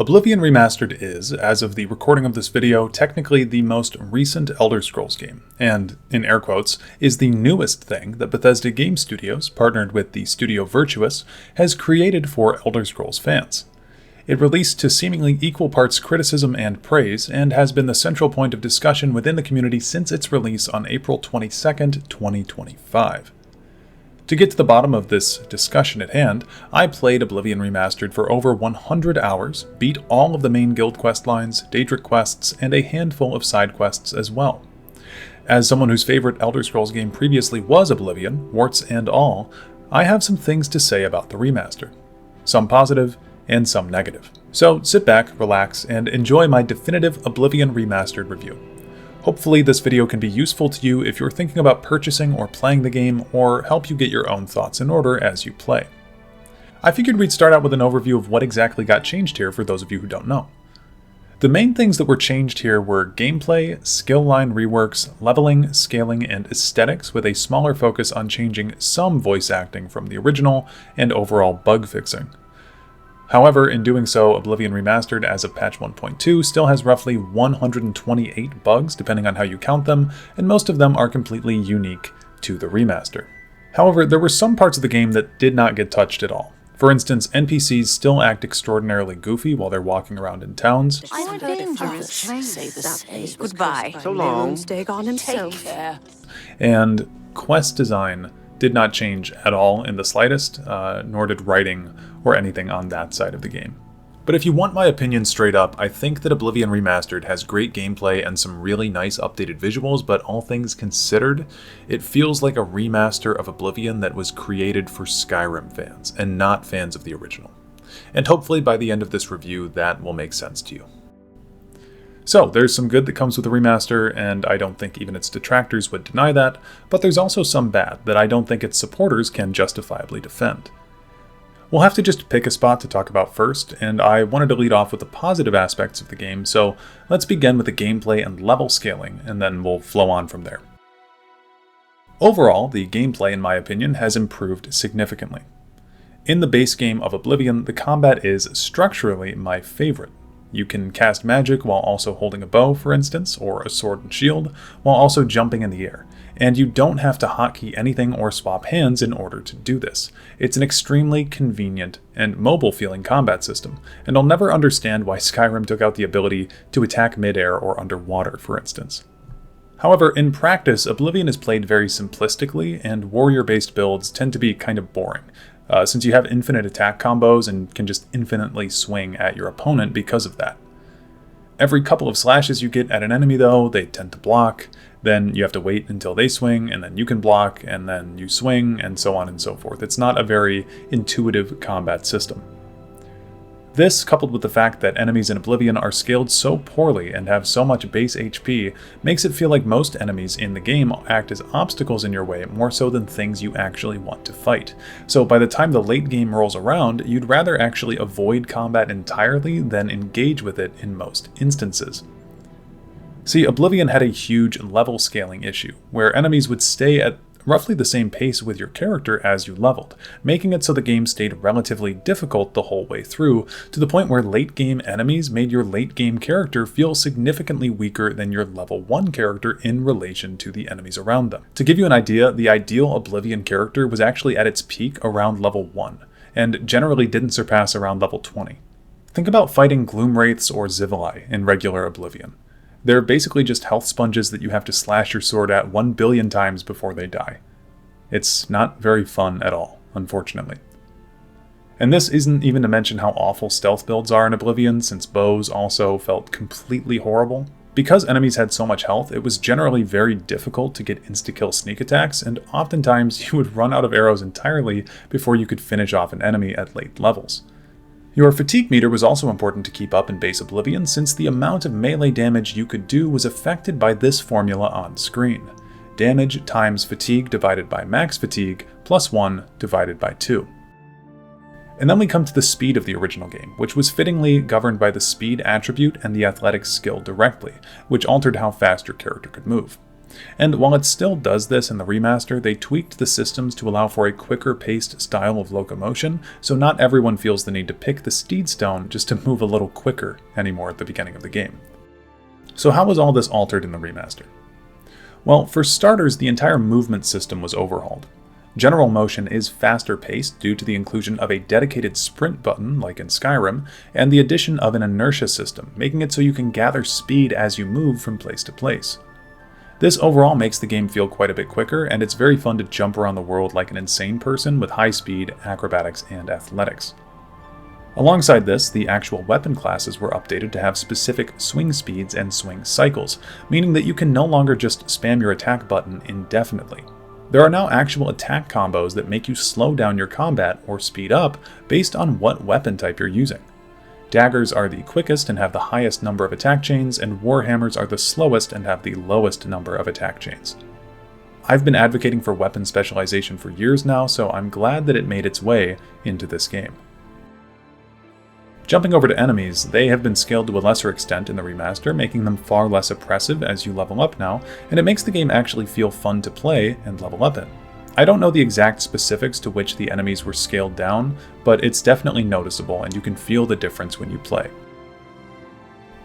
Oblivion Remastered is, as of the recording of this video, technically the most recent Elder Scrolls game, and, in air quotes, is the newest thing that Bethesda Game Studios, partnered with the studio Virtuous, has created for Elder Scrolls fans. It released to seemingly equal parts criticism and praise, and has been the central point of discussion within the community since its release on April 22nd, 2025. To get to the bottom of this discussion at hand, I played Oblivion Remastered for over 100 hours, beat all of the main guild quest lines, Daedric quests, and a handful of side quests as well. As someone whose favorite Elder Scrolls game previously was Oblivion, warts and all, I have some things to say about the remaster. Some positive, and some negative. So sit back, relax, and enjoy my definitive Oblivion Remastered review. Hopefully this video can be useful to you if you're thinking about purchasing or playing the game, or help you get your own thoughts in order as you play. I figured we'd start out with an overview of what exactly got changed here for those of you who don't know. The main things that were changed here were gameplay, skill line reworks, leveling, scaling, and aesthetics, with a smaller focus on changing some voice acting from the original and overall bug fixing. However, in doing so, Oblivion Remastered as of patch 1.2 still has roughly 128 bugs depending on how you count them, and most of them are completely unique to the remaster. However, there were some parts of the game that did not get touched at all. For instance, NPCs still act extraordinarily goofy while they're walking around in towns. Goodbye. So long. Take care. And quest design did not change at all in the slightest, nor did writing or anything on that side of the game. But if you want my opinion straight up, I think that Oblivion Remastered has great gameplay and some really nice updated visuals, but all things considered, it feels like a remaster of Oblivion that was created for Skyrim fans, and not fans of the original. And hopefully by the end of this review, that will make sense to you. So, there's some good that comes with the remaster, and I don't think even its detractors would deny that, but there's also some bad that I don't think its supporters can justifiably defend. We'll have to just pick a spot to talk about first, and I wanted to lead off with the positive aspects of the game, so let's begin with the gameplay and level scaling, and then we'll flow on from there. Overall, the gameplay, in my opinion, has improved significantly. In the base game of Oblivion, the combat is structurally my favorite. You can cast magic while also holding a bow, for instance, or a sword and shield, while also jumping in the air. And you don't have to hotkey anything or swap hands in order to do this. It's an extremely convenient and mobile-feeling combat system, and I'll never understand why Skyrim took out the ability to attack mid-air or underwater, for instance. However, in practice, Oblivion is played very simplistically, and warrior-based builds tend to be kind of boring, since you have infinite attack combos and can just infinitely swing at your opponent because of that. Every couple of slashes you get at an enemy though, they tend to block, then you have to wait until they swing, and then you can block, and then you swing, and so on and so forth. It's not a very intuitive combat system. This, coupled with the fact that enemies in Oblivion are scaled so poorly and have so much base HP, makes it feel like most enemies in the game act as obstacles in your way more so than things you actually want to fight. So by the time the late game rolls around, you'd rather actually avoid combat entirely than engage with it in most instances. See, Oblivion had a huge level scaling issue, where enemies would stay at roughly the same pace with your character as you leveled, making it so the game stayed relatively difficult the whole way through, to the point where late game enemies made your late game character feel significantly weaker than your level 1 character in relation to the enemies around them. To give you an idea, the ideal Oblivion character was actually at its peak around level 1, and generally didn't surpass around level 20. Think about fighting Gloom Wraiths or Zivili in regular Oblivion. They're basically just health sponges that you have to slash your sword at 1 billion times before they die. It's not very fun at all, unfortunately. And this isn't even to mention how awful stealth builds are in Oblivion, since bows also felt completely horrible. Because enemies had so much health, it was generally very difficult to get insta-kill sneak attacks, and oftentimes you would run out of arrows entirely before you could finish off an enemy at late levels. Your fatigue meter was also important to keep up in base Oblivion, since the amount of melee damage you could do was affected by this formula on screen. Damage times fatigue divided by max fatigue plus 1 divided by 2. And then we come to the speed of the original game, which was fittingly governed by the speed attribute and the athletics skill directly, which altered how fast your character could move. And while it still does this in the remaster, they tweaked the systems to allow for a quicker paced style of locomotion, so not everyone feels the need to pick the steed stone just to move a little quicker anymore at the beginning of the game. So how was all this altered in the remaster? Well, for starters, the entire movement system was overhauled. General motion is faster paced due to the inclusion of a dedicated sprint button, like in Skyrim, and the addition of an inertia system, making it so you can gather speed as you move from place to place. This overall makes the game feel quite a bit quicker, and it's very fun to jump around the world like an insane person with high speed, acrobatics, and athletics. Alongside this, the actual weapon classes were updated to have specific swing speeds and swing cycles, meaning that you can no longer just spam your attack button indefinitely. There are now actual attack combos that make you slow down your combat or speed up based on what weapon type you're using. Daggers are the quickest and have the highest number of attack chains, and warhammers are the slowest and have the lowest number of attack chains. I've been advocating for weapon specialization for years now, so I'm glad that it made its way into this game. Jumping over to enemies, they have been scaled to a lesser extent in the remaster, making them far less oppressive as you level up now, and it makes the game actually feel fun to play and level up in. I don't know the exact specifics to which the enemies were scaled down, but it's definitely noticeable and you can feel the difference when you play.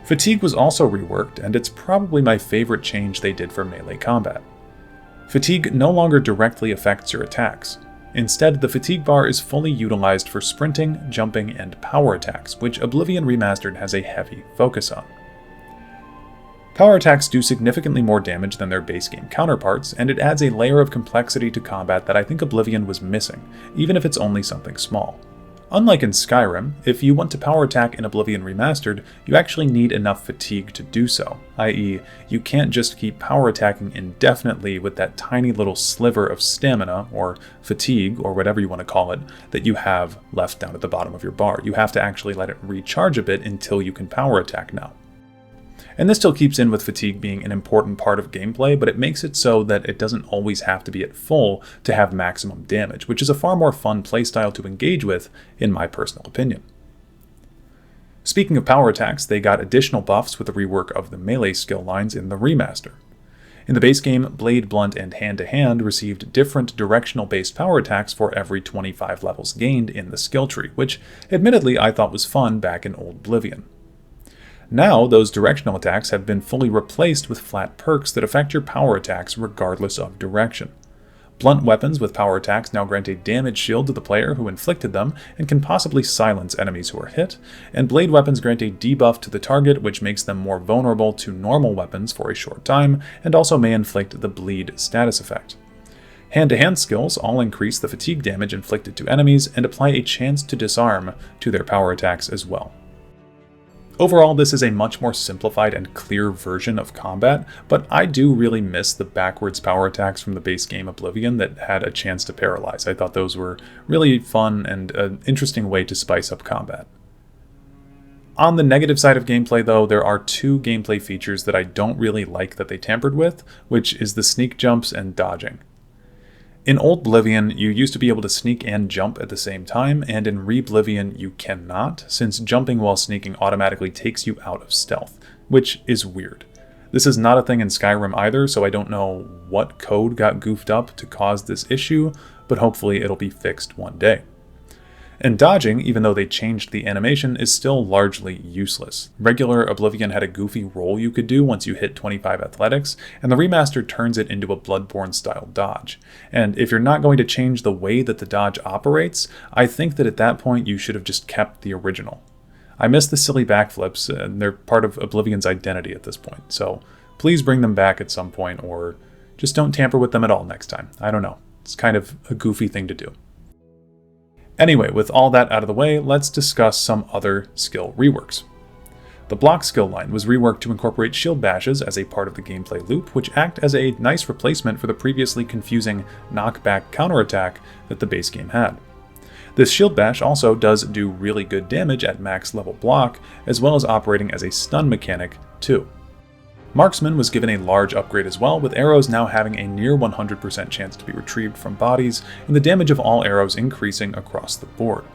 Fatigue was also reworked, and it's probably my favorite change they did for melee combat. Fatigue no longer directly affects your attacks. Instead, the fatigue bar is fully utilized for sprinting, jumping, and power attacks, which Oblivion Remastered has a heavy focus on. Power attacks do significantly more damage than their base game counterparts, and it adds a layer of complexity to combat that I think Oblivion was missing, even if it's only something small. Unlike in Skyrim, if you want to power attack in Oblivion Remastered, you actually need enough fatigue to do so, i.e., you can't just keep power attacking indefinitely with that tiny little sliver of stamina, or fatigue, or whatever you want to call it, that you have left down at the bottom of your bar. You have to actually let it recharge a bit until you can power attack now. And this still keeps in with fatigue being an important part of gameplay, but it makes it so that it doesn't always have to be at full to have maximum damage, which is a far more fun playstyle to engage with, in my personal opinion. Speaking of power attacks, they got additional buffs with the rework of the melee skill lines in the remaster. In the base game, Blade, Blunt, and Hand-to-Hand received different directional-based power attacks for every 25 levels gained in the skill tree, which admittedly I thought was fun back in Old Oblivion. Now, those directional attacks have been fully replaced with flat perks that affect your power attacks regardless of direction. Blunt weapons with power attacks now grant a damage shield to the player who inflicted them and can possibly silence enemies who are hit, and blade weapons grant a debuff to the target which makes them more vulnerable to normal weapons for a short time, and also may inflict the bleed status effect. Hand-to-hand skills all increase the fatigue damage inflicted to enemies and apply a chance to disarm to their power attacks as well. Overall, this is a much more simplified and clear version of combat, but I do really miss the backwards power attacks from the base game Oblivion that had a chance to paralyze. I thought those were really fun and an interesting way to spice up combat. On the negative side of gameplay, though, there are two gameplay features that I don't really like that they tampered with, which is the sneak jumps and dodging. In Old Oblivion, you used to be able to sneak and jump at the same time, and in Re-Oblivion you cannot, since jumping while sneaking automatically takes you out of stealth, which is weird. This is not a thing in Skyrim either, so I don't know what code got goofed up to cause this issue, but hopefully it'll be fixed one day. And dodging, even though they changed the animation, is still largely useless. Regular Oblivion had a goofy roll you could do once you hit 25 athletics, and the remaster turns it into a Bloodborne-style dodge. And if you're not going to change the way that the dodge operates, I think that at that point you should have just kept the original. I miss the silly backflips, and they're part of Oblivion's identity at this point, so please bring them back at some point, or just don't tamper with them at all next time. I don't know. It's kind of a goofy thing to do. Anyway, with all that out of the way, let's discuss some other skill reworks. The block skill line was reworked to incorporate shield bashes as a part of the gameplay loop, which act as a nice replacement for the previously confusing knockback counterattack that the base game had. This shield bash also does do really good damage at max level block, as well as operating as a stun mechanic too. Marksman was given a large upgrade as well, with arrows now having a near 100% chance to be retrieved from bodies, and the damage of all arrows increasing across the board.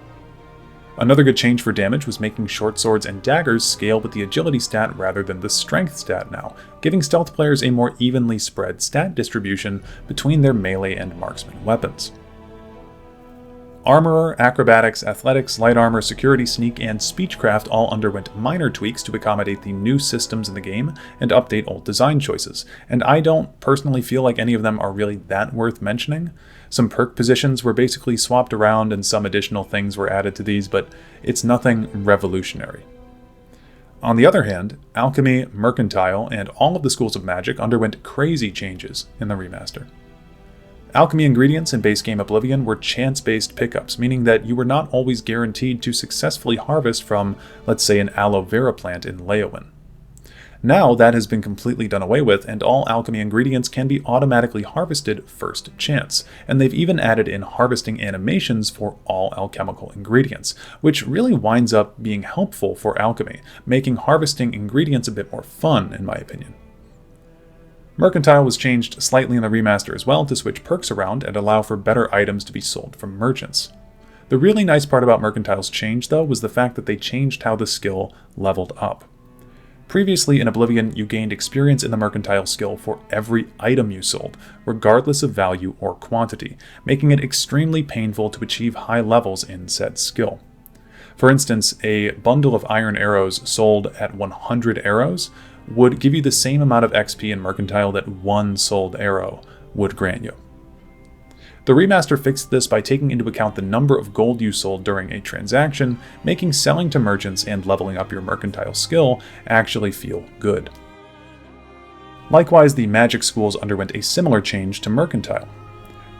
Another good change for damage was making short swords and daggers scale with the agility stat rather than the strength stat now, giving stealth players a more evenly spread stat distribution between their melee and marksman weapons. Armorer, acrobatics, athletics, light armor, security, sneak, and speechcraft all underwent minor tweaks to accommodate the new systems in the game and update old design choices, and I don't personally feel like any of them are really that worth mentioning. Some perk positions were basically swapped around and some additional things were added to these, but it's nothing revolutionary. On the other hand, alchemy, mercantile, and all of the schools of magic underwent crazy changes in the remaster. Alchemy ingredients in base game Oblivion were chance-based pickups, meaning that you were not always guaranteed to successfully harvest from, let's say, an aloe vera plant in Leyawiin. Now that has been completely done away with, and all alchemy ingredients can be automatically harvested first chance, and they've even added in harvesting animations for all alchemical ingredients, which really winds up being helpful for alchemy, making harvesting ingredients a bit more fun, in my opinion. Mercantile was changed slightly in the remaster as well to switch perks around and allow for better items to be sold from merchants. The really nice part about Mercantile's change, though, was the fact that they changed how the skill leveled up. Previously in Oblivion, you gained experience in the Mercantile skill for every item you sold, regardless of value or quantity, making it extremely painful to achieve high levels in said skill. For instance, a bundle of iron arrows sold at 100 arrows would give you the same amount of XP in Mercantile that one sold arrow would grant you. The remaster fixed this by taking into account the number of gold you sold during a transaction, making selling to merchants and leveling up your Mercantile skill actually feel good. Likewise, the magic schools underwent a similar change to Mercantile.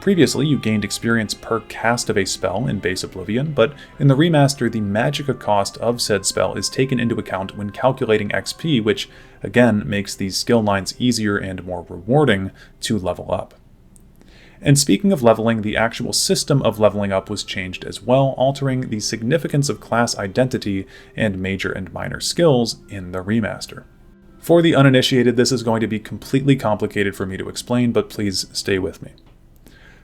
Previously, you gained experience per cast of a spell in base Oblivion, but in the remaster, the magicka cost of said spell is taken into account when calculating XP, which, again, makes these skill lines easier and more rewarding to level up. And speaking of leveling, the actual system of leveling up was changed as well, altering the significance of class identity and major and minor skills in the remaster. For the uninitiated, this is going to be completely complicated for me to explain, but please stay with me.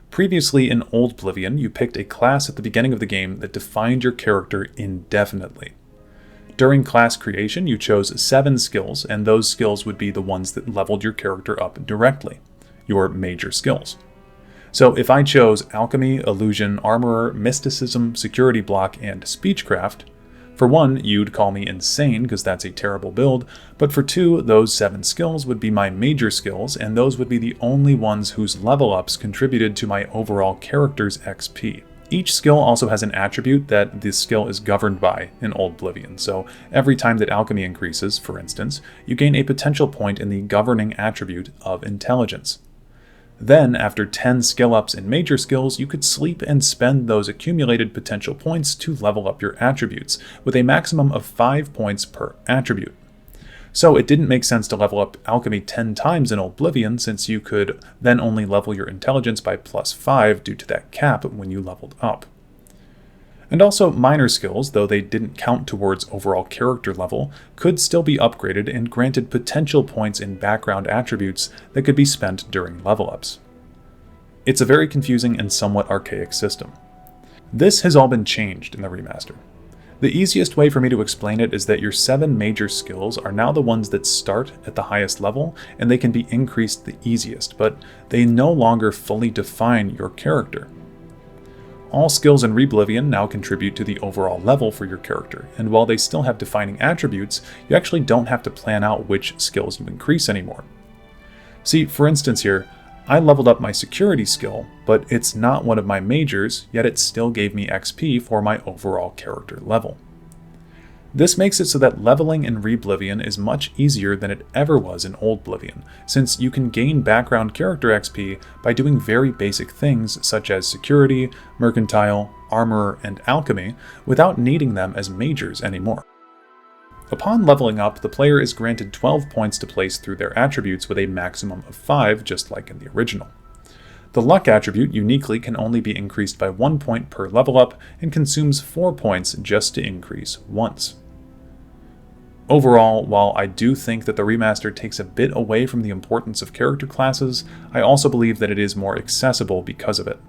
Previously in Old Oblivion, you picked a class at the beginning of the game that defined your character indefinitely. During class creation, you chose 7 skills, and those skills would be the ones that leveled your character up directly, your major skills. So if I chose Alchemy, Illusion, Armorer, Mysticism, Security Block, and Speechcraft, for 1, you'd call me insane because that's a terrible build, but for 2, those 7 skills would be my major skills, and those would be the only ones whose level ups contributed to my overall character's XP. Each skill also has an attribute that the skill is governed by in Old Oblivion, so every time that alchemy increases, for instance, you gain a potential point in the governing attribute of intelligence. Then, after 10 skill ups in major skills, you could sleep and spend those accumulated potential points to level up your attributes, with a maximum of 5 points per attribute. So it didn't make sense to level up alchemy 10 times in Oblivion, since you could then only level your intelligence by +5 due to that cap when you leveled up. And also, minor skills, though they didn't count towards overall character level, could still be upgraded and granted potential points in background attributes that could be spent during level ups. It's a very confusing and somewhat archaic system. This has all been changed in the remaster. The easiest way for me to explain it is that your 7 major skills are now the ones that start at the highest level, and they can be increased the easiest, but they no longer fully define your character. All skills in Oblivion now contribute to the overall level for your character, and while they still have defining attributes, you actually don't have to plan out which skills you increase anymore. See, for instance here, I leveled up my security skill, but it's not one of my majors, yet it still gave me XP for my overall character level. This makes it so that leveling in Oblivion is much easier than it ever was in Old Oblivion, since you can gain background character XP by doing very basic things such as security, mercantile, armor, and alchemy without needing them as majors anymore. Upon leveling up, the player is granted 12 points to place through their attributes with a maximum of 5, just like in the original. The luck attribute uniquely can only be increased by 1 point per level up and consumes 4 points just to increase once. Overall, while I do think that the remaster takes a bit away from the importance of character classes, I also believe that it is more accessible because of it.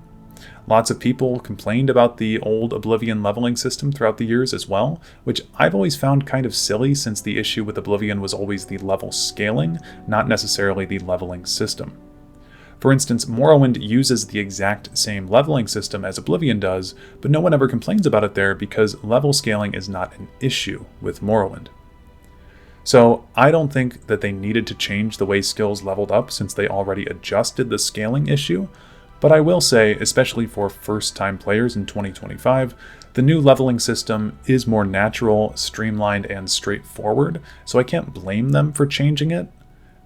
Lots of people complained about the old Oblivion leveling system throughout the years as well, which I've always found kind of silly since the issue with Oblivion was always the level scaling, not necessarily the leveling system. For instance, Morrowind uses the exact same leveling system as Oblivion does, but no one ever complains about it there because level scaling is not an issue with Morrowind. So I don't think that they needed to change the way skills leveled up since they already adjusted the scaling issue, but I will say, especially for first-time players in 2025, the new leveling system is more natural, streamlined, and straightforward, so I can't blame them for changing it.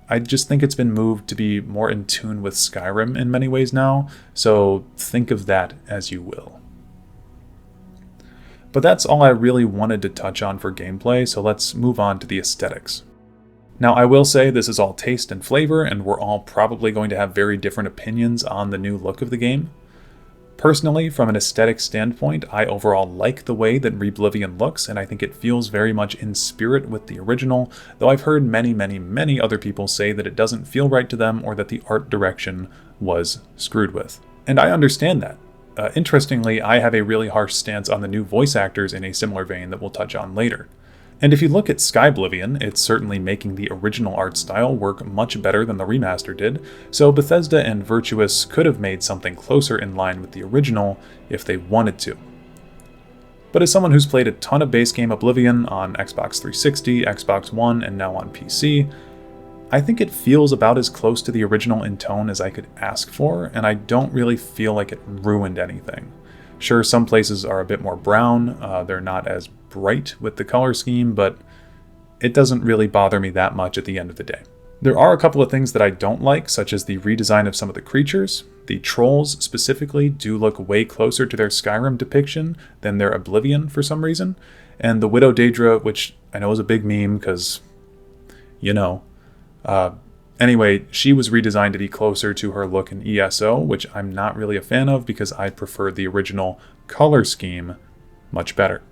I just think it's been moved to be more in tune with Skyrim in many ways now, so think of that as you will. But that's all I really wanted to touch on for gameplay, so let's move on to the aesthetics. Now I will say this is all taste and flavor, and we're all probably going to have very different opinions on the new look of the game. Personally, from an aesthetic standpoint, I overall like the way that Oblivion looks, and I think it feels very much in spirit with the original, though I've heard many other people say that it doesn't feel right to them or that the art direction was screwed with. And I understand that. Interestingly, I have a really harsh stance on the new voice actors in a similar vein that we'll touch on later. And if you look at Skyblivion, it's certainly making the original art style work much better than the remaster did, so Bethesda and Virtuous could have made something closer in line with the original if they wanted to. But as someone who's played a ton of base game Oblivion on Xbox 360, Xbox One, and now on PC, I think it feels about as close to the original in tone as I could ask for, and I don't really feel like it ruined anything. Sure, some places are a bit more brown, they're not as bright with the color scheme, but it doesn't really bother me that much at the end of the day. There are a couple of things that I don't like, such as the redesign of some of the creatures. The trolls specifically do look way closer to their Skyrim depiction than their Oblivion for some reason, and the Widow Daedra, which I know is a big meme because, you know, anyway, she was redesigned to be closer to her look in ESO, which I'm not really a fan of because I prefer the original color scheme much better.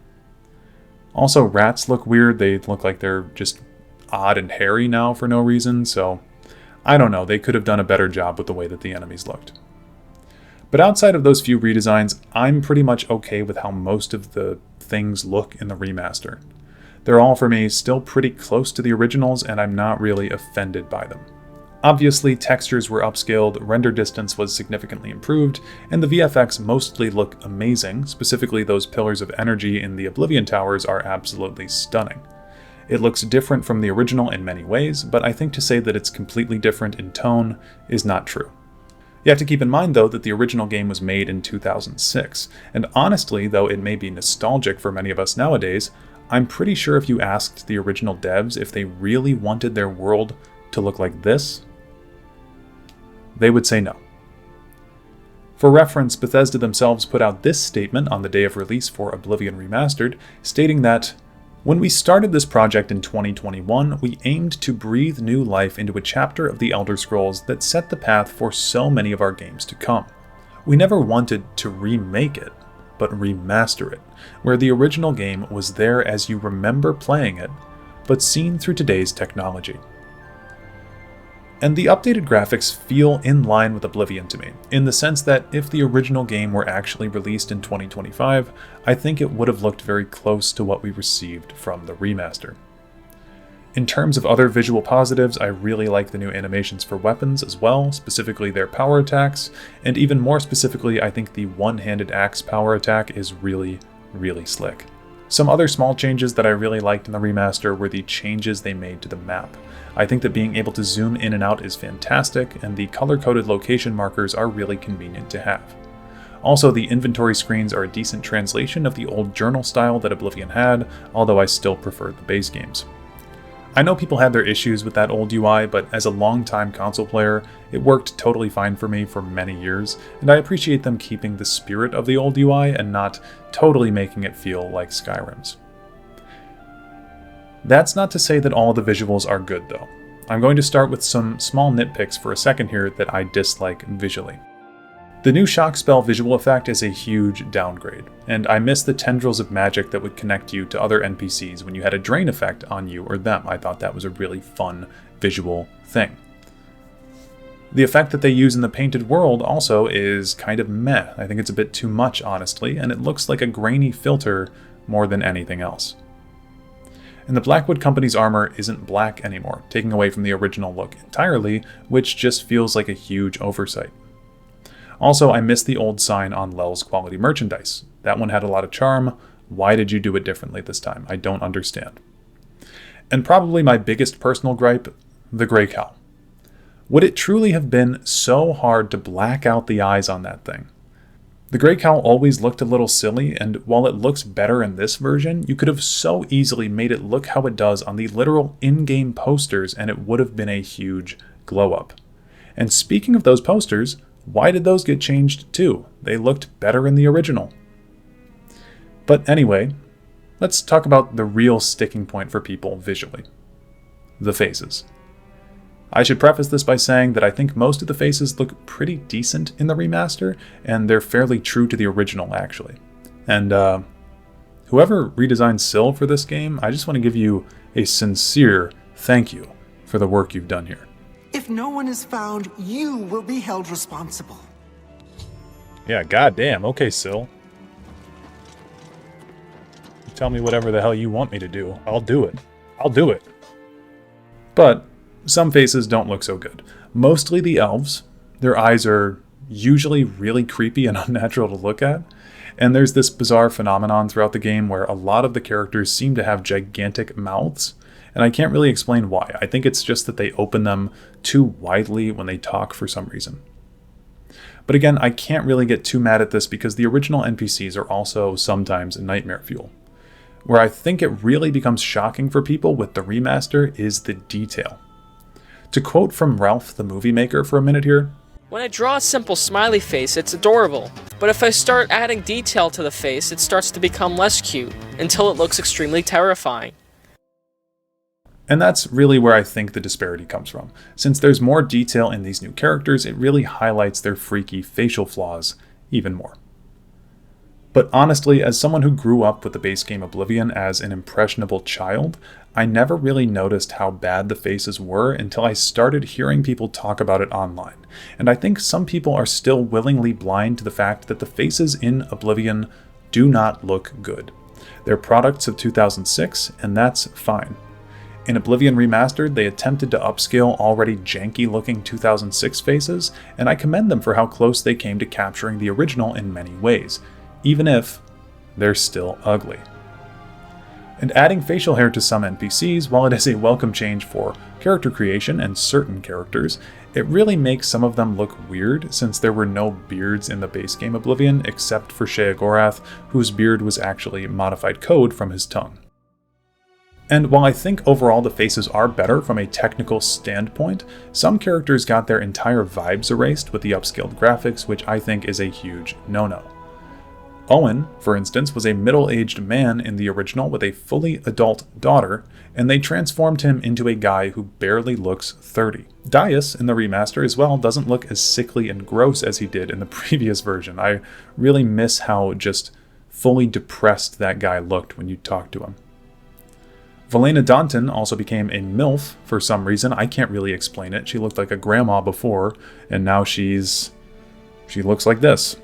Also, rats look weird. They look like they're just odd and hairy now for no reason, so I don't know. They could have done a better job with the way that the enemies looked. But outside of those few redesigns, I'm pretty much okay with how most of the things look in the remaster. They're all, for me, still pretty close to the originals, and I'm not really offended by them. Obviously, textures were upscaled, render distance was significantly improved, and the VFX mostly look amazing. Specifically, those pillars of energy in the Oblivion Towers are absolutely stunning. It looks different from the original in many ways, but I think to say that it's completely different in tone is not true. You have to keep in mind, though, that the original game was made in 2006, and honestly, though it may be nostalgic for many of us nowadays, I'm pretty sure if you asked the original devs if they really wanted their world to look like this, they would say no. For reference, Bethesda themselves put out this statement on the day of release for Oblivion Remastered, stating that, "When we started this project in 2021, we aimed to breathe new life into a chapter of the Elder Scrolls that set the path for so many of our games to come. We never wanted to remake it, but remaster it, where the original game was there as you remember playing it, but seen through today's technology." And the updated graphics feel in line with Oblivion to me, in the sense that if the original game were actually released in 2025, I think it would have looked very close to what we received from the remaster. In terms of other visual positives, I really like the new animations for weapons as well, specifically their power attacks, and even more specifically, I think the one-handed axe power attack is really slick. Some other small changes that I really liked in the remaster were the changes they made to the map. I think that being able to zoom in and out is fantastic, and the color-coded location markers are really convenient to have. Also, the inventory screens are a decent translation of the old journal style that Oblivion had, although I still prefer the base games. I know people had their issues with that old UI, but as a long-time console player, it worked totally fine for me for many years, and I appreciate them keeping the spirit of the old UI and not totally making it feel like Skyrim's. That's not to say that all the visuals are good, though. I'm going to start with some small nitpicks for a second here that I dislike visually. The new shock spell visual effect is a huge downgrade, and I miss the tendrils of magic that would connect you to other NPCs when you had a drain effect on you or them. I thought that was a really fun visual thing. The effect that they use in the painted world also is kind of meh. I think it's a bit too much, honestly, and it looks like a grainy filter more than anything else. And the Blackwood Company's armor isn't black anymore, taking away from the original look entirely, which just feels like a huge oversight. Also, I miss the old sign on Lel's quality merchandise. That one had a lot of charm. Why did you do it differently this time? I don't understand. And probably my biggest personal gripe, the gray cowl. Would it truly have been so hard to black out the eyes on that thing? The gray cowl always looked a little silly, and while it looks better in this version, you could have so easily made it look how it does on the literal in-game posters, and it would have been a huge glow-up. And speaking of those posters, why did those get changed too? They looked better in the original. But anyway, let's talk about the real sticking point for people visually. The faces. I should preface this by saying that I think most of the faces look pretty decent in the remaster, and they're fairly true to the original, actually. And whoever redesigned Syl for this game, I just want to give you a sincere thank you for the work you've done here. If no one is found, you will be held responsible. Yeah, goddamn. Okay, Syl. Tell me whatever the hell you want me to do. I'll do it. I'll do it. But some faces don't look so good. Mostly the elves. Their eyes are usually really creepy and unnatural to look at. And there's this bizarre phenomenon throughout the game where a lot of the characters seem to have gigantic mouths. And I can't really explain why. I think it's just that they open them too widely when they talk for some reason. But again, I can't really get too mad at this because the original NPCs are also sometimes nightmare fuel. Where I think it really becomes shocking for people with the remaster is the detail. To quote from Ralph the Movie Maker for a minute here, "When I draw a simple smiley face, it's adorable. But if I start adding detail to the face, it starts to become less cute, until it looks extremely terrifying." And that's really where I think the disparity comes from. Since there's more detail in these new characters, it really highlights their freaky facial flaws even more. But honestly, as someone who grew up with the base game Oblivion as an impressionable child, I never really noticed how bad the faces were until I started hearing people talk about it online. And I think some people are still willingly blind to the fact that the faces in Oblivion do not look good. They're products of 2006, and that's fine. In Oblivion Remastered, they attempted to upscale already janky-looking 2006 faces, and I commend them for how close they came to capturing the original in many ways, even if they're still ugly. And adding facial hair to some NPCs, while it is a welcome change for character creation and certain characters, it really makes some of them look weird since there were no beards in the base game Oblivion except for Sheogorath, whose beard was actually modified code from his tongue. And while I think overall the faces are better from a technical standpoint, some characters got their entire vibes erased with the upscaled graphics, which I think is a huge no-no. Owen, for instance, was a middle-aged man in the original with a fully adult daughter, and they transformed him into a guy who barely looks 30. Dias, in the remaster as well, doesn't look as sickly and gross as he did in the previous version. I really miss how just fully depressed that guy looked when you talked to him. Valena Danton also became a MILF for some reason. I can't really explain it. She looked like a grandma before, and now she looks like this.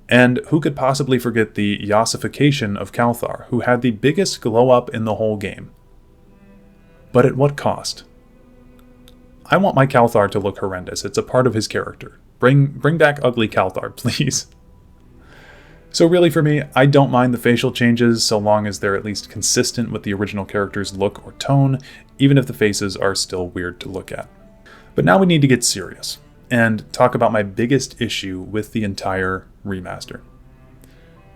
And who could possibly forget the yassification of Calthar, who had the biggest glow-up in the whole game? But at what cost? I want my Calthar to look horrendous. It's a part of his character. Bring back ugly Calthar, please. So really for me, I don't mind the facial changes so long as they're at least consistent with the original character's look or tone, even if the faces are still weird to look at. But now we need to get serious and talk about my biggest issue with the entire remaster.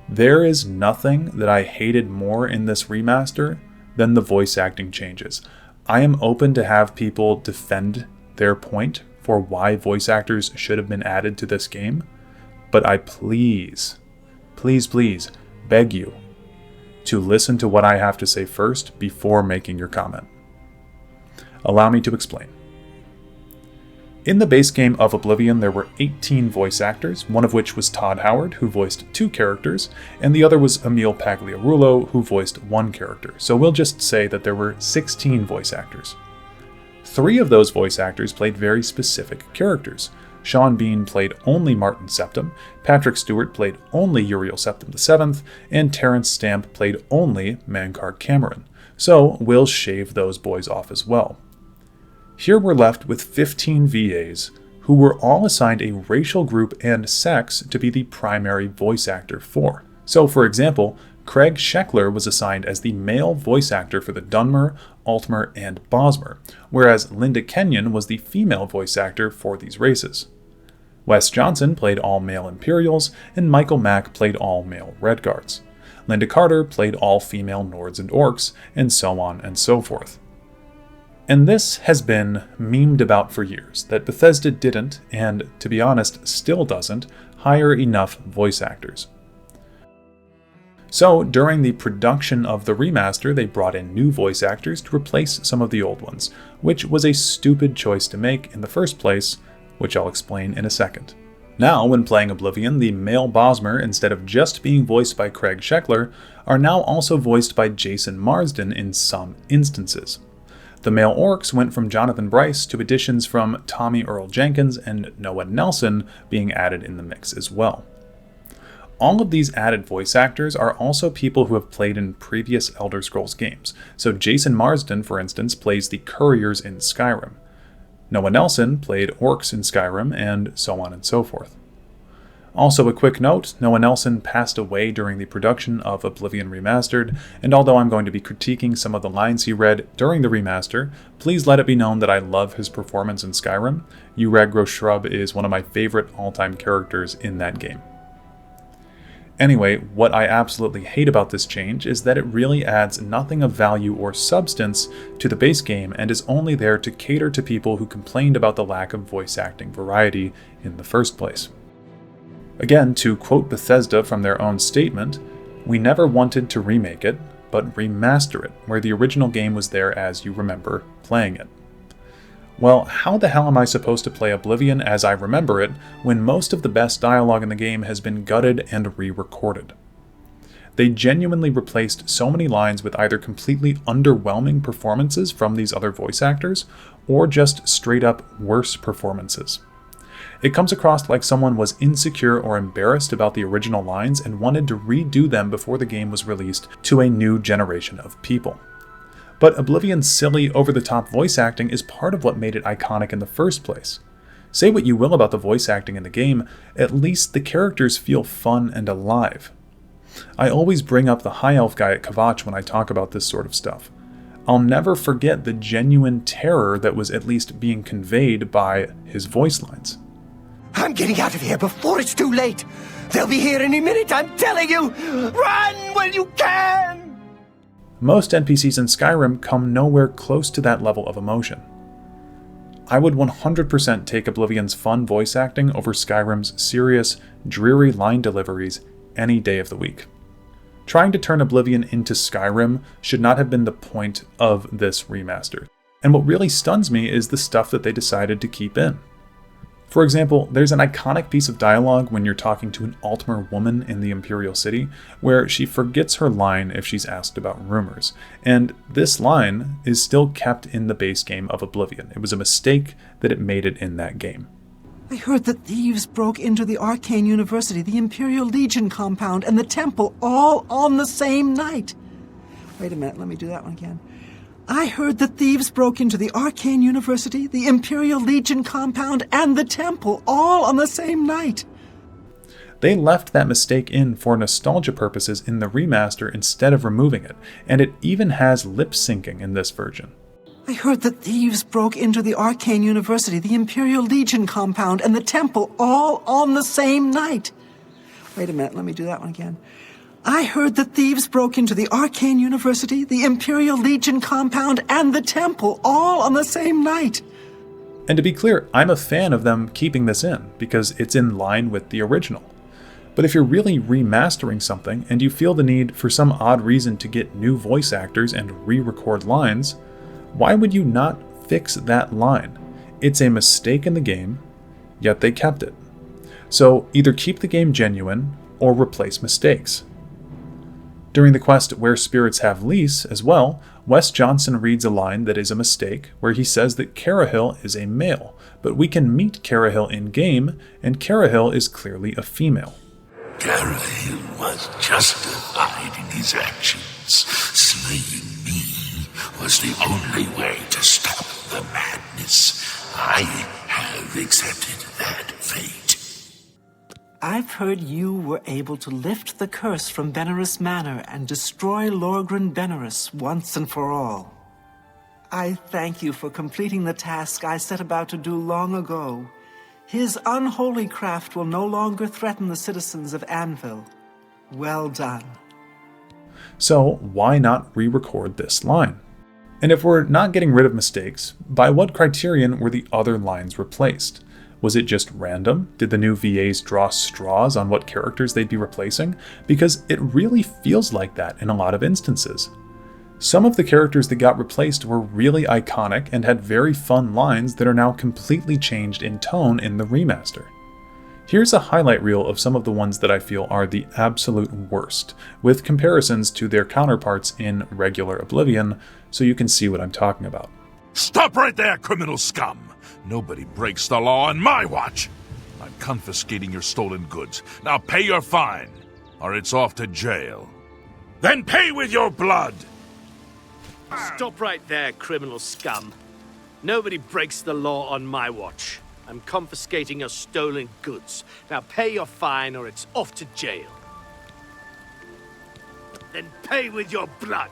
There is nothing that I hated more in this remaster than the voice acting changes. I am open to have people defend their point for why voice actors should have been added to this game, but I please beg you to listen to what I have to say first before making your comment. Allow me to explain. In the base game of Oblivion, there were 18 voice actors, one of which was Todd Howard, who voiced 2 characters, and the other was Emil Pagliarulo, who voiced 1 character. So we'll just say that there were 16 voice actors. 3 of those voice actors played very specific characters. Sean Bean played only Martin Septim, Patrick Stewart played only Uriel Septim VII, and Terrence Stamp played only Mankar Cameron, so we'll shave those boys off as well. Here we're left with 15 VAs, who were all assigned a racial group and sex to be the primary voice actor for. So, for example, Craig Sheckler was assigned as the male voice actor for the Dunmer, Altmer, and Bosmer, whereas Linda Kenyon was the female voice actor for these races. Wes Johnson played all male Imperials, and Michael Mack played all male Redguards. Linda Carter played all female Nords and Orcs, and so on and so forth. And this has been memed about for years, that Bethesda didn't, and to be honest, still doesn't, hire enough voice actors. So, during the production of the remaster, they brought in new voice actors to replace some of the old ones, which was a stupid choice to make in the first place, which I'll explain in a second. Now, when playing Oblivion, the male Bosmer, instead of just being voiced by Craig Sheckler, are now also voiced by Jason Marsden in some instances. The male orcs went from Jonathan Bryce to additions from Tommy Earl Jenkins and Noah Nelson being added in the mix as well. All of these added voice actors are also people who have played in previous Elder Scrolls games. So Jason Marsden, for instance, plays the couriers in Skyrim. Noah Nelson played orcs in Skyrim, and so on and so forth. Also, a quick note, Noah Nelson passed away during the production of Oblivion Remastered, and although I'm going to be critiquing some of the lines he read during the remaster, please let it be known that I love his performance in Skyrim. Urag Shrub is one of my favorite all-time characters in that game. Anyway, what I absolutely hate about this change is that it really adds nothing of value or substance to the base game and is only there to cater to people who complained about the lack of voice acting variety in the first place. Again, to quote Bethesda from their own statement, "We never wanted to remake it, but remaster it, where the original game was there as you remember playing it." Well, how the hell am I supposed to play Oblivion as I remember it when most of the best dialogue in the game has been gutted and re-recorded? They genuinely replaced so many lines with either completely underwhelming performances from these other voice actors, or just straight up worse performances. It comes across like someone was insecure or embarrassed about the original lines and wanted to redo them before the game was released to a new generation of people. But Oblivion's silly, over-the-top voice acting is part of what made it iconic in the first place. Say what you will about the voice acting in the game, at least the characters feel fun and alive. I always bring up the High Elf guy at Kvatch when I talk about this sort of stuff. I'll never forget the genuine terror that was at least being conveyed by his voice lines. I'm getting out of here before it's too late. They'll be here any minute, I'm telling you! Run while you can! Most NPCs in Skyrim come nowhere close to that level of emotion. I would 100% take Oblivion's fun voice acting over Skyrim's serious, dreary line deliveries any day of the week. Trying to turn Oblivion into Skyrim should not have been the point of this remaster. And what really stuns me is the stuff that they decided to keep in. For example, there's an iconic piece of dialogue when you're talking to an Altmer woman in the Imperial City, where she forgets her line if she's asked about rumors. And this line is still kept in the base game of Oblivion. It was a mistake that it made it in that game. I heard that thieves broke into the Arcane University, the Imperial Legion compound, and the temple all on the same night. Wait a minute, let me do that one again. I heard that thieves broke into the Arcane University, the Imperial Legion compound, and the temple all on the same night. They left that mistake in for nostalgia purposes in the remaster instead of removing it, and it even has lip syncing in this version. I heard that thieves broke into the Arcane University, the Imperial Legion compound, and the temple all on the same night. Wait a minute, let me do that one again. I heard that thieves broke into the Arcane University, the Imperial Legion compound, and the temple all on the same night. And to be clear, I'm a fan of them keeping this in, because it's in line with the original. But if you're really remastering something, and you feel the need for some odd reason to get new voice actors and re-record lines, why would you not fix that line? It's a mistake in the game, yet they kept it. So either keep the game genuine, or replace mistakes. During the quest Where Spirits Have Lease as well, Wes Johnson reads a line that is a mistake, where he says that Carahill is a male, but we can meet Carahill in-game, and Carahill is clearly a female. Carahill was justified in his actions. Slaying me was the only way to stop the madness. I have accepted that fate. I've heard you were able to lift the curse from Benaris Manor and destroy Lorgren Benaris once and for all. I thank you for completing the task I set about to do long ago. His unholy craft will no longer threaten the citizens of Anvil. Well done. So why not re-record this line? And if we're not getting rid of mistakes, by what criterion were the other lines replaced? Was it just random? Did the new VAs draw straws on what characters they'd be replacing? Because it really feels like that in a lot of instances. Some of the characters that got replaced were really iconic and had very fun lines that are now completely changed in tone in the remaster. Here's a highlight reel of some of the ones that I feel are the absolute worst, with comparisons to their counterparts in regular Oblivion, so you can see what I'm talking about. Stop right there, criminal scum! Nobody breaks the law on my watch! I'm confiscating your stolen goods. Now pay your fine, or it's off to jail. Then pay with your blood! Stop right there, criminal scum. Nobody breaks the law on my watch. I'm confiscating your stolen goods. Now pay your fine or it's off to jail. Then pay with your blood.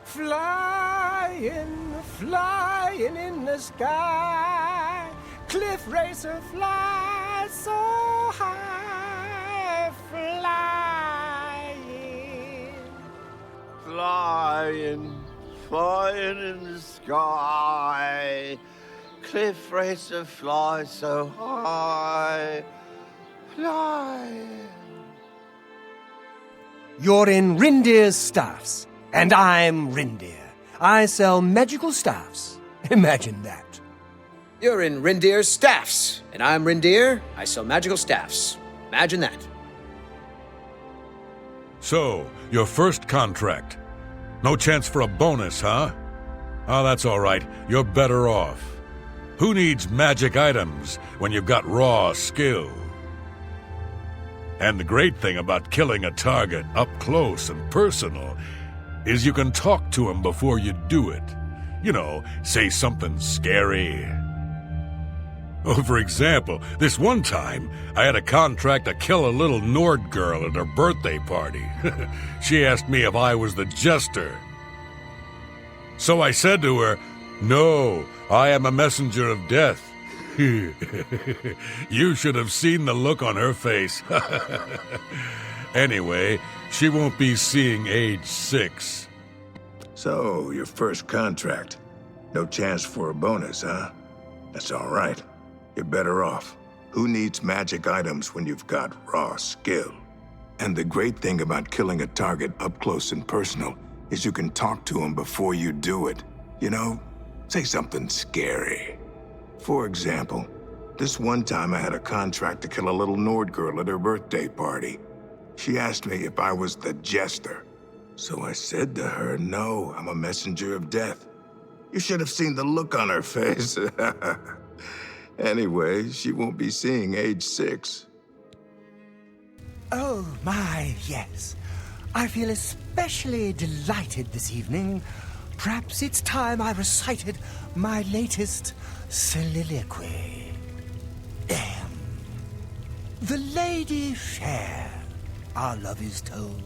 Flying, flying in the sky. Cliff racer fly so high. Flying. Flying, flying in the sky. Cliff racer fly so high. Flying. You're in Rindir's Staffs, and I'm Rindir. I sell magical staffs. Imagine that. You're in Rindir's Staffs, and I'm Rindir. I sell magical staffs. Imagine that. So, your first contract. No chance for a bonus, huh? Oh, that's all right. You're better off. Who needs magic items when you've got raw skill? And the great thing about killing a target up close and personal is you can talk to him before you do it. You know, say something scary. Oh, for example, this one time, I had a contract to kill a little Nord girl at her birthday party. She asked me if I was the jester. So I said to her, "No, I am a messenger of death." You should have seen the look on her face. Anyway, she won't be seeing age 6. So, your first contract. No chance for a bonus, huh? That's all right. You're better off. Who needs magic items when you've got raw skill? And the great thing about killing a target up close and personal is you can talk to him before you do it. You know, say something scary. For example, this one time I had a contract to kill a little Nord girl at her birthday party. She asked me if I was the jester. So I said to her, "No, I'm a messenger of death." You should have seen the look on her face. Anyway, she won't be seeing age 6. Oh, my, yes. I feel especially delighted this evening. Perhaps it's time I recited my latest soliloquy. The lady fair, our love is told,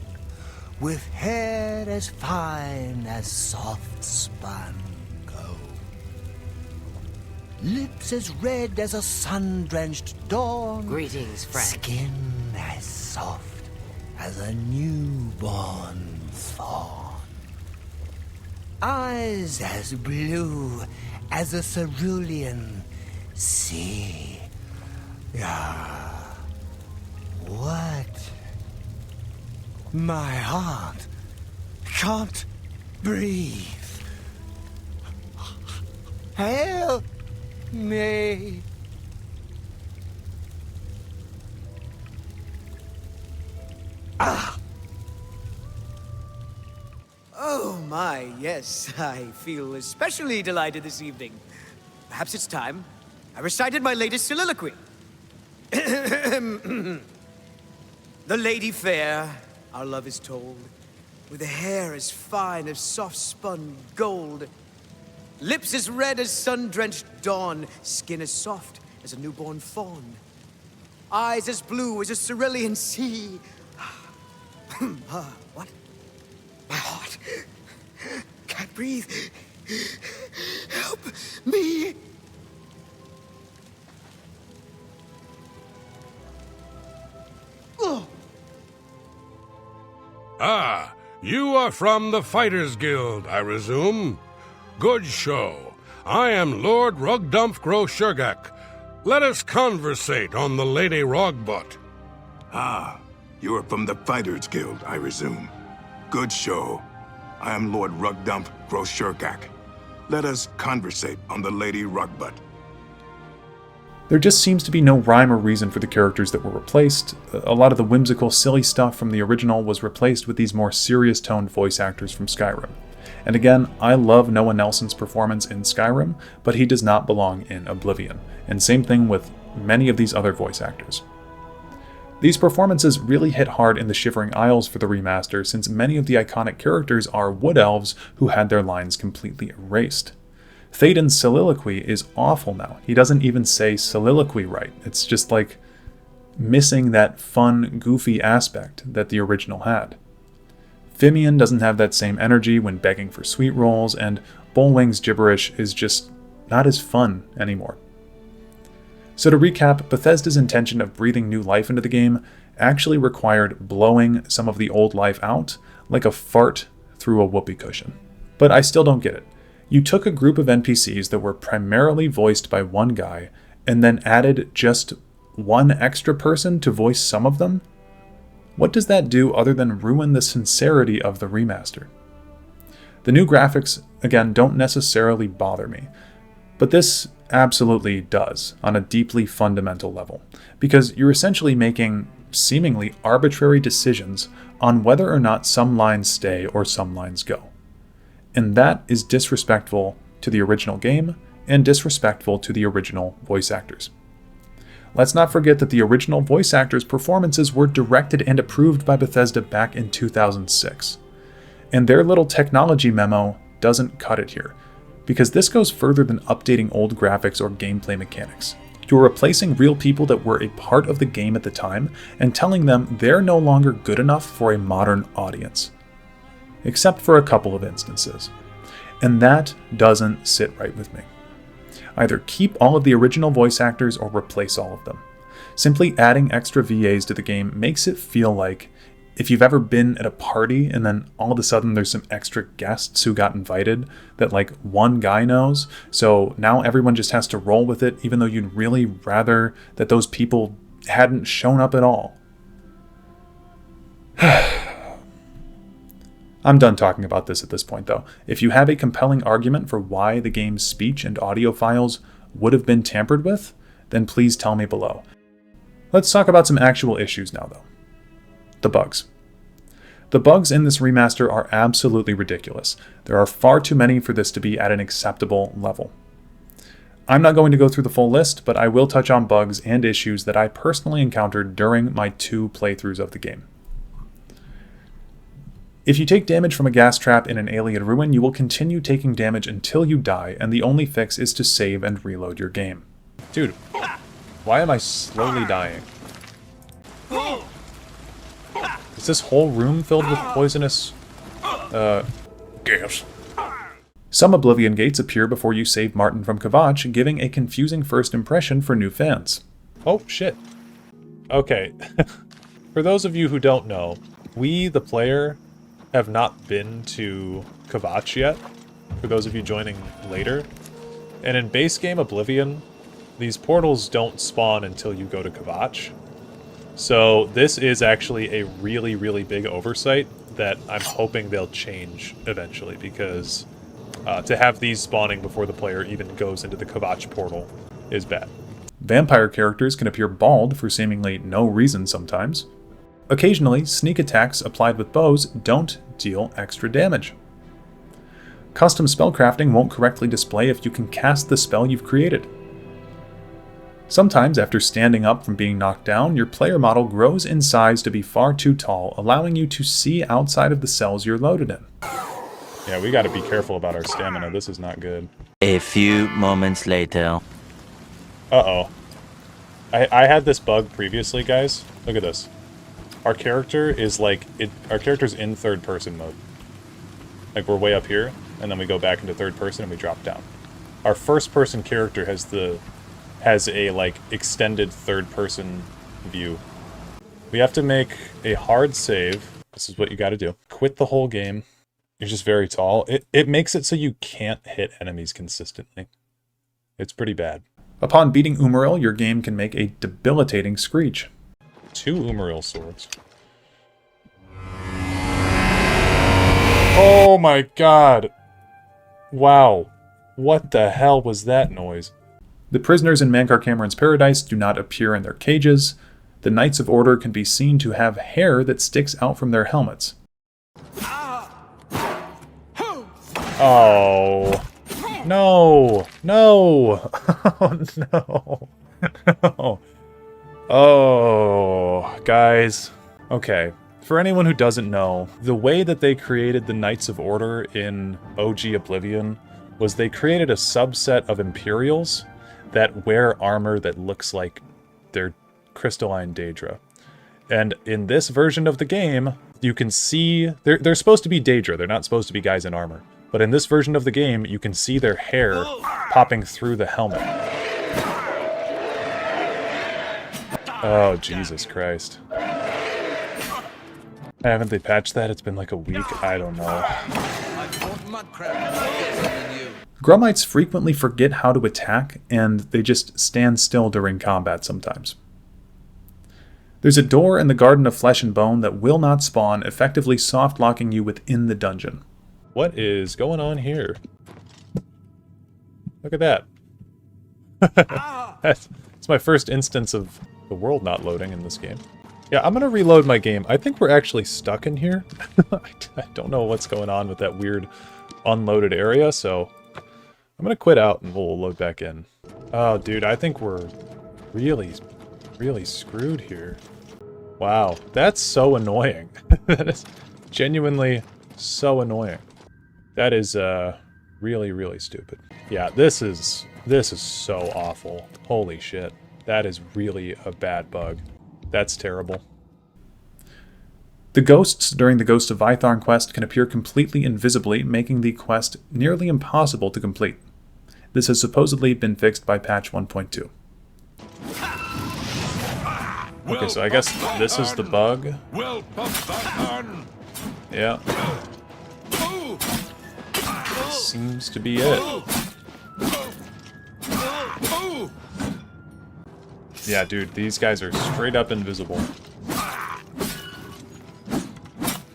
with hair as fine as soft spun gold, lips as red as a sun-drenched dawn. Greetings, friend. Skin as soft as a newborn fawn. Eyes as blue as a cerulean sea. Ah, what? My heart can't breathe. Help me. Ah, Oh my, yes, I feel especially delighted this evening. Perhaps it's time I recited my latest soliloquy. The lady fair, our love is told, with a hair as fine as soft-spun gold, lips as red as sun-drenched dawn, skin as soft as a newborn fawn, eyes as blue as a cerulean sea. What? My heart can't breathe. Help me. Oh. Ah, you are from the Fighters Guild, I resume. Good show. I am Lord Rugdumph Groshurgak. Let us conversate on the Lady Rogbutt. Ah, you are from the Fighters Guild, I resume. Good show. I am Lord Rugdumph Groshurgak. Let us conversate on the Lady Rugbutt. There just seems to be no rhyme or reason for the characters that were replaced. A lot of the whimsical, silly stuff from the original was replaced with these more serious-toned voice actors from Skyrim. And again, I love Noah Nelson's performance in Skyrim, but he does not belong in Oblivion. And same thing with many of these other voice actors. These performances really hit hard in the Shivering Isles for the remaster, since many of the iconic characters are wood elves who had their lines completely erased. Théoden's soliloquy is awful now. He doesn't even say soliloquy right. It's just like missing that fun, goofy aspect that the original had. Fimian doesn't have that same energy when begging for sweet rolls, and Bullwing's gibberish is just not as fun anymore. So to recap, Bethesda's intention of breathing new life into the game actually required blowing some of the old life out, like a fart through a whoopee cushion. But I still don't get it. You took a group of NPCs that were primarily voiced by one guy, and then added just one extra person to voice some of them? What does that do other than ruin the sincerity of the remaster? The new graphics, again, don't necessarily bother me, but this absolutely does, on a deeply fundamental level, because you're essentially making seemingly arbitrary decisions on whether or not some lines stay or some lines go. And that is disrespectful to the original game and disrespectful to the original voice actors. Let's not forget that the original voice actors' performances were directed and approved by Bethesda back in 2006. And their little technology memo doesn't cut it here, because this goes further than updating old graphics or gameplay mechanics. You're replacing real people that were a part of the game at the time and telling them they're no longer good enough for a modern audience. Except for a couple of instances. And that doesn't sit right with me. Either keep all of the original voice actors or replace all of them. Simply adding extra VAs to the game makes it feel like if you've ever been at a party and then all of a sudden there's some extra guests who got invited that like one guy knows, so now everyone just has to roll with it even though you'd really rather that those people hadn't shown up at all. I'm done talking about this at this point though. If you have a compelling argument for why the game's speech and audio files would have been tampered with, then please tell me below. Let's talk about some actual issues now though. The bugs. The bugs in this remaster are absolutely ridiculous. There are far too many for this to be at an acceptable level. I'm not going to go through the full list, but I will touch on bugs and issues that I personally encountered during my 2 playthroughs of the game. If you take damage from a gas trap in an alien ruin, you will continue taking damage until you die, and the only fix is to save and reload your game. Dude, why am I slowly dying? Is this whole room filled with poisonous, gas? Some Oblivion gates appear before you save Martin from Kvatch, giving a confusing first impression for new fans. Oh, shit. Okay. For those of you who don't know, we, the player, have not been to Kvatch yet, for those of you joining later. And in base game Oblivion, these portals don't spawn until you go to Kvatch. So this is actually a really, really big oversight that I'm hoping they'll change eventually, because to have these spawning before the player even goes into the Kvatch portal is bad. Vampire characters can appear bald for seemingly no reason sometimes. Occasionally, sneak attacks applied with bows don't deal extra damage. Custom spellcrafting won't correctly display if you can cast the spell you've created. Sometimes, after standing up from being knocked down, your player model grows in size to be far too tall, allowing you to see outside of the cells you're loaded in. Yeah, we gotta be careful about our stamina. This is not good. A few moments later. Uh-oh. I had this bug previously, guys. Look at this. Our character is like... Our character's in third-person mode. Like, we're way up here, and then we go back into third person and we drop down. Our first-person character has a, like, extended third-person view. We have to make a hard save. This is what you gotta do. Quit the whole game. You're just very tall. It makes it so you can't hit enemies consistently. It's pretty bad. Upon beating Umaril, your game can make a debilitating screech. 2 Umaril swords. Oh my god! Wow. What the hell was that noise? The prisoners in Mankar Cameron's Paradise do not appear in their cages. The Knights of Order can be seen to have hair that sticks out from their helmets. Oh. No. No. Oh, no. No. Oh, guys. Okay. For anyone who doesn't know, the way that they created the Knights of Order in OG Oblivion was they created a subset of Imperials that wear armor that looks like they're crystalline Daedra. And in this version of the game, you can see... They're supposed to be Daedra, they're not supposed to be guys in armor. But in this version of the game, you can see their hair popping through the helmet. Oh, Jesus Christ. Haven't they patched that? It's been like a week? I don't know. Grummites frequently forget how to attack, and they just stand still during combat sometimes. There's a door in the Garden of Flesh and Bone that will not spawn, effectively soft-locking you within the dungeon. What is going on here? Look at that. It's my first instance of the world not loading in this game. Yeah, I'm gonna reload my game. I think we're actually stuck in here. I don't know what's going on with that weird unloaded area, so I'm gonna quit out and we'll load back in. Oh, dude, I think we're really, really screwed here. Wow, that's so annoying. That is genuinely so annoying. That is, really, really stupid. Yeah, this is so awful. Holy shit. That is really a bad bug. That's terrible. The ghosts during the Ghost of Vytharn quest can appear completely invisibly, making the quest nearly impossible to complete. This has supposedly been fixed by patch 1.2. Okay, so I guess this is the bug. Yeah. Seems to be it. Yeah, dude, these guys are straight up invisible.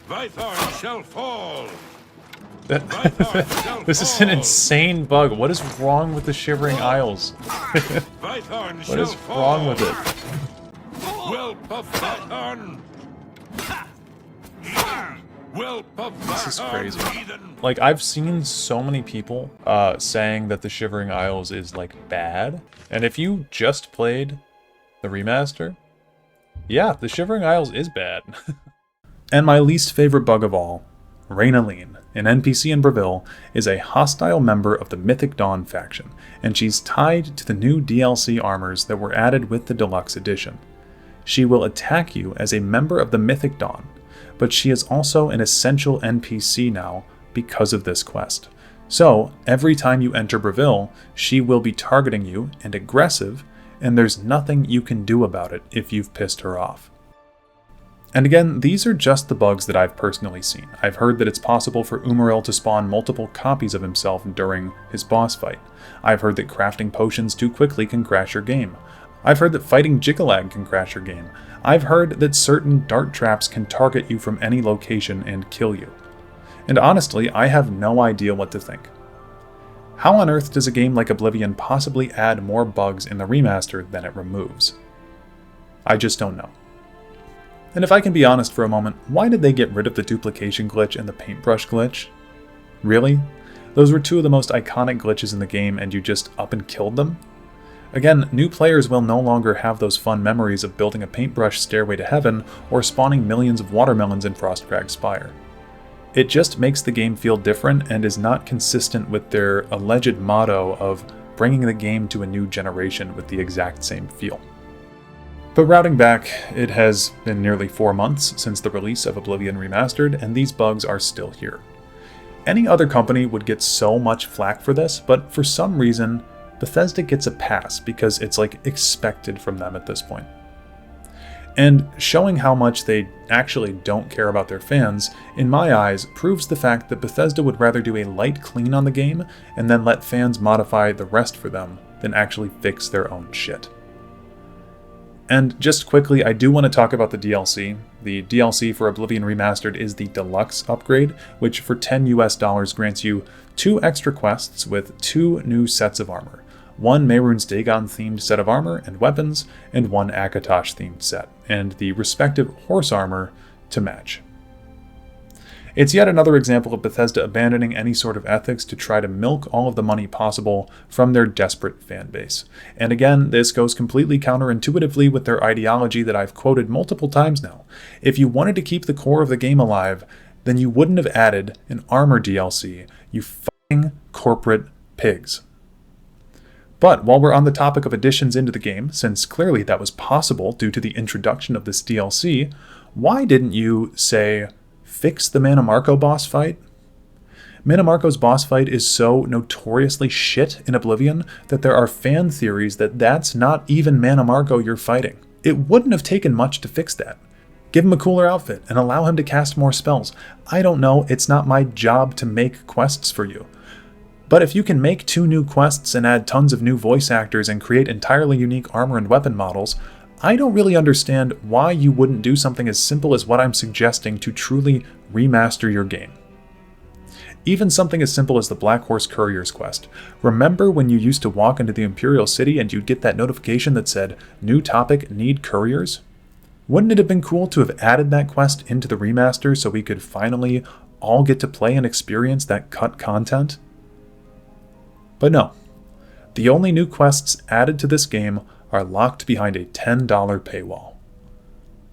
Vytharn shall fall. This is an insane bug. What is wrong with the Shivering Isles? What is wrong with it? This is crazy. Like, I've seen so many people saying that the Shivering Isles is, like, bad. And if you just played the remaster, yeah, the Shivering Isles is bad. And my least favorite bug of all, Raynaline, an NPC in Breville, is a hostile member of the Mythic Dawn faction, and she's tied to the new DLC armors that were added with the Deluxe Edition. She will attack you as a member of the Mythic Dawn, but she is also an essential NPC now because of this quest. So, every time you enter Breville, she will be targeting you and aggressive, and there's nothing you can do about it if you've pissed her off. And again, these are just the bugs that I've personally seen. I've heard that it's possible for Umaril to spawn multiple copies of himself during his boss fight. I've heard that crafting potions too quickly can crash your game. I've heard that fighting Jiggalag can crash your game. I've heard that certain dart traps can target you from any location and kill you. And honestly, I have no idea what to think. How on earth does a game like Oblivion possibly add more bugs in the remaster than it removes? I just don't know. And if I can be honest for a moment, why did they get rid of the duplication glitch and the paintbrush glitch? Really? Those were two of the most iconic glitches in the game, and you just up and killed them? Again, new players will no longer have those fun memories of building a paintbrush stairway to heaven or spawning millions of watermelons in Frostcrag Spire. It just makes the game feel different and is not consistent with their alleged motto of bringing the game to a new generation with the exact same feel. But routing back, it has been nearly 4 months since the release of Oblivion Remastered, and these bugs are still here. Any other company would get so much flack for this, but for some reason, Bethesda gets a pass because it's like expected from them at this point. And showing how much they actually don't care about their fans, in my eyes, proves the fact that Bethesda would rather do a light clean on the game and then let fans modify the rest for them than actually fix their own shit. And just quickly, I do want to talk about the DLC. The DLC for Oblivion Remastered is the Deluxe upgrade, which for $10 US grants you 2 extra quests with 2 new sets of armor. One Mehrunes Dagon themed set of armor and weapons, and one Akatosh themed set, and the respective horse armor to match. It's yet another example of Bethesda abandoning any sort of ethics to try to milk all of the money possible from their desperate fan base. And again, this goes completely counterintuitively with their ideology that I've quoted multiple times now. If you wanted to keep the core of the game alive, then you wouldn't have added an armor DLC, you fucking corporate pigs. But while we're on the topic of additions into the game, since clearly that was possible due to the introduction of this DLC, why didn't you, say, fix the Mannimarco boss fight? Mannimarco's boss fight is so notoriously shit in Oblivion that there are fan theories that that's not even Mannimarco you're fighting. It wouldn't have taken much to fix that. Give him a cooler outfit and allow him to cast more spells. I don't know, it's not my job to make quests for you. But if you can make 2 new quests and add tons of new voice actors and create entirely unique armor and weapon models, I don't really understand why you wouldn't do something as simple as what I'm suggesting to truly remaster your game. Even something as simple as the Black Horse Courier's quest. Remember when you used to walk into the Imperial City and you'd get that notification that said, "New topic, need couriers"? Wouldn't it have been cool to have added that quest into the remaster so we could finally all get to play and experience that cut content? But no. The only new quests added to this game are locked behind a $10 paywall.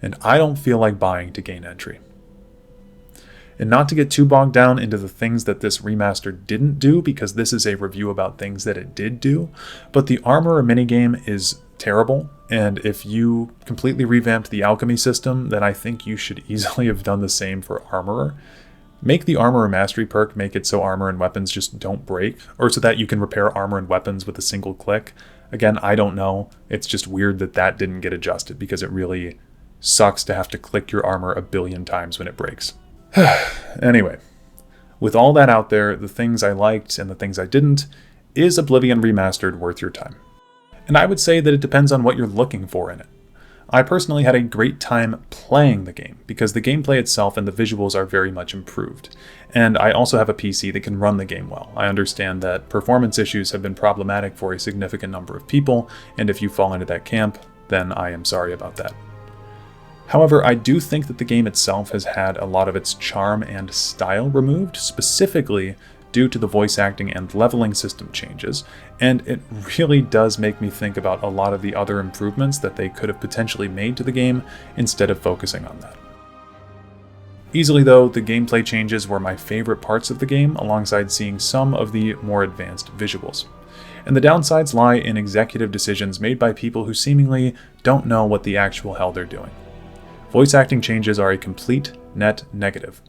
And I don't feel like buying to gain entry. And not to get too bogged down into the things that this remaster didn't do, because this is a review about things that it did do, but the Armorer minigame is terrible, and if you completely revamped the alchemy system, then I think you should easily have done the same for Armorer. Make the Armorer Mastery perk make it so armor and weapons just don't break, or so that you can repair armor and weapons with a single click. Again, I don't know. It's just weird that that didn't get adjusted, because it really sucks to have to click your armor a billion times when it breaks. Anyway, with all that out there, the things I liked and the things I didn't, is Oblivion Remastered worth your time? And I would say that it depends on what you're looking for in it. I personally had a great time playing the game, because the gameplay itself and the visuals are very much improved. And I also have a PC that can run the game well. I understand that performance issues have been problematic for a significant number of people, and if you fall into that camp, then I am sorry about that. However, I do think that the game itself has had a lot of its charm and style removed, specifically due to the voice acting and leveling system changes, and it really does make me think about a lot of the other improvements that they could have potentially made to the game instead of focusing on that. Easily though, the gameplay changes were my favorite parts of the game, alongside seeing some of the more advanced visuals. And the downsides lie in executive decisions made by people who seemingly don't know what the actual hell they're doing. Voice acting changes are a complete net negative.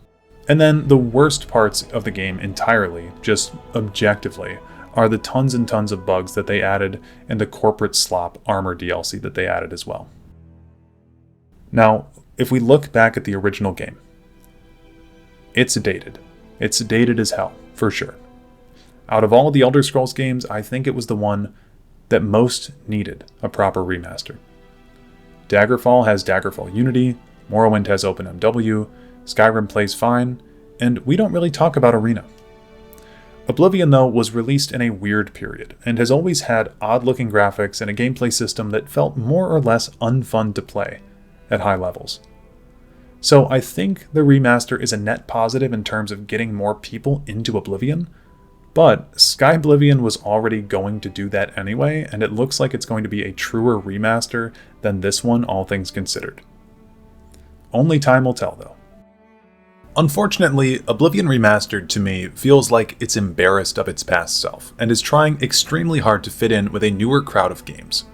And then the worst parts of the game entirely, just objectively, are the tons and tons of bugs that they added and the corporate slop armor DLC that they added as well. Now, if we look back at the original game, it's dated. It's dated as hell, for sure. Out of all of the Elder Scrolls games, I think it was the one that most needed a proper remaster. Daggerfall has Daggerfall Unity, Morrowind has OpenMW, Skyrim plays fine, and we don't really talk about Arena. Oblivion, though, was released in a weird period, and has always had odd-looking graphics and a gameplay system that felt more or less unfun to play at high levels. So I think the remaster is a net positive in terms of getting more people into Oblivion, But Sky Oblivion was already going to do that anyway, and it looks like it's going to be a truer remaster than this one, all things considered. Only time will tell, though. Unfortunately, Oblivion Remastered to me feels like it's embarrassed of its past self, and is trying extremely hard to fit in with a newer crowd of games.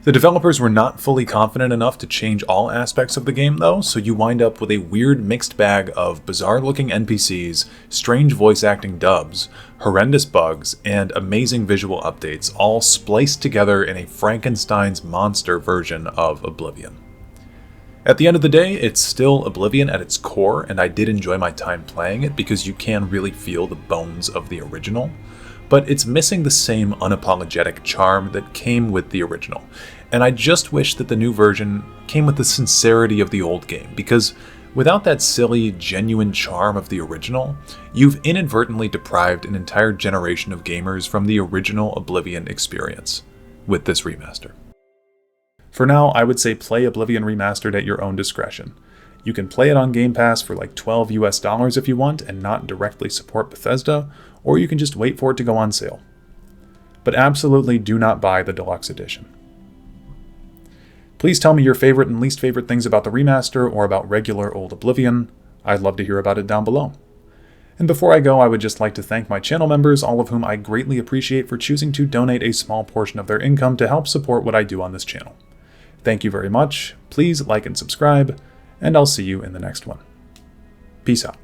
The developers were not fully confident enough to change all aspects of the game though, so you wind up with a weird mixed bag of bizarre looking NPCs, strange voice acting dubs, horrendous bugs, and amazing visual updates, all spliced together in a Frankenstein's monster version of Oblivion. At the end of the day, it's still Oblivion at its core, and I did enjoy my time playing it because you can really feel the bones of the original, but it's missing the same unapologetic charm that came with the original. And I just wish that the new version came with the sincerity of the old game, because without that silly, genuine charm of the original, you've inadvertently deprived an entire generation of gamers from the original Oblivion experience with this remaster. For now, I would say play Oblivion Remastered at your own discretion. You can play it on Game Pass for like $12 US if you want and not directly support Bethesda, or you can just wait for it to go on sale. But absolutely do not buy the Deluxe Edition. Please tell me your favorite and least favorite things about the remaster or about regular old Oblivion. I'd love to hear about it down below. And before I go, I would just like to thank my channel members, all of whom I greatly appreciate for choosing to donate a small portion of their income to help support what I do on this channel. Thank you very much. Please like and subscribe, and I'll see you in the next one. Peace out.